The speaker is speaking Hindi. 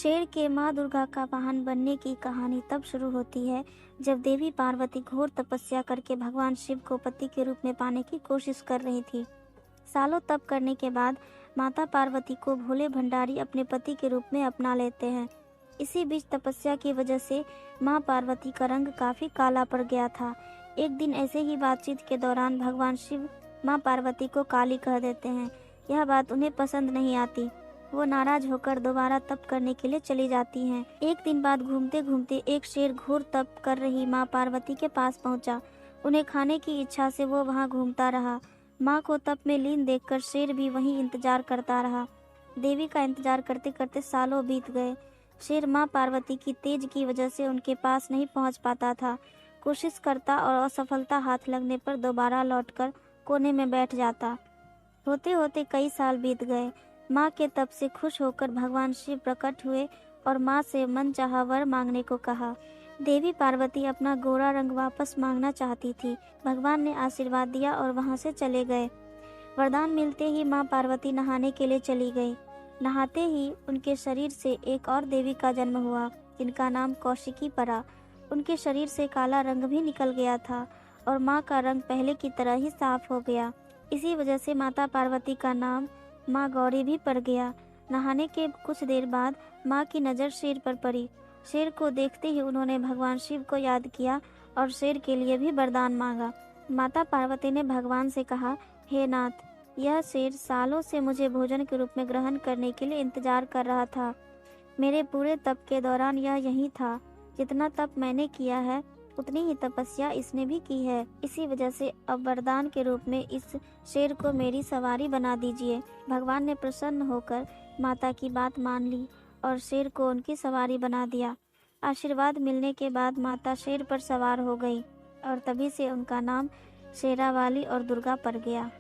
शेर के माँ दुर्गा का वाहन बनने की कहानी तब शुरू होती है जब देवी पार्वती घोर तपस्या करके भगवान शिव को पति के रूप में पाने की कोशिश कर रही थी। सालों तप करने के बाद माता पार्वती को भोले भंडारी अपने पति के रूप में अपना लेते हैं। इसी बीच तपस्या की वजह से माँ पार्वती का रंग काफी काला पड़ गया था। एक दिन ऐसे ही बातचीत के दौरान भगवान शिव माँ पार्वती को काली कह देते हैं। यह बात उन्हें पसंद नहीं आती। वो नाराज होकर दोबारा तप करने के लिए चली जाती हैं। एक दिन बाद घूमते घूमते एक शेर घोर तप कर रही माँ पार्वती के पास पहुंचा। उन्हें खाने की इच्छा से वो वहां घूमता रहा। माँ को तप में लीन देखकर शेर भी वहीं इंतजार करता रहा। देवी का इंतजार करते करते सालों बीत गए। शेर माँ पार्वती की तेज की वजह से उनके पास नहीं पहुंच पाता था। कोशिश करता और असफलता हाथ लगने पर दोबारा लौटकर कोने में बैठ जाता। होते होते कई साल बीत गए। माँ के तप से खुश होकर भगवान शिव प्रकट हुए और माँ से मनचाहा वर मांगने को कहा। देवी पार्वती अपना गोरा रंग वापस मांगना चाहती थी। भगवान ने आशीर्वाद दिया और वहां से चले गए। वरदान मिलते ही माँ पार्वती नहाने के लिए चली गई। नहाते ही उनके शरीर से एक और देवी का जन्म हुआ जिनका नाम कौशिकी पड़ा। उनके शरीर से काला रंग भी निकल गया था और माँ का रंग पहले की तरह ही साफ हो गया। इसी वजह से माता पार्वती का नाम माँ गौरी भी पड़ गया। नहाने के कुछ देर बाद माँ की नज़र शेर पर पड़ी। शेर को देखते ही उन्होंने भगवान शिव को याद किया और शेर के लिए भी वरदान मांगा। माता पार्वती ने भगवान से कहा, हे नाथ, यह शेर सालों से मुझे भोजन के रूप में ग्रहण करने के लिए इंतजार कर रहा था। मेरे पूरे तप के दौरान यह यहीं था। जितना तप मैंने किया है उतनी ही तपस्या इसने भी की है। इसी वजह से अब वरदान के रूप में इस शेर को मेरी सवारी बना दीजिए। भगवान ने प्रसन्न होकर माता की बात मान ली और शेर को उनकी सवारी बना दिया। आशीर्वाद मिलने के बाद माता शेर पर सवार हो गई और तभी से उनका नाम शेरावाली और दुर्गा पड़ गया।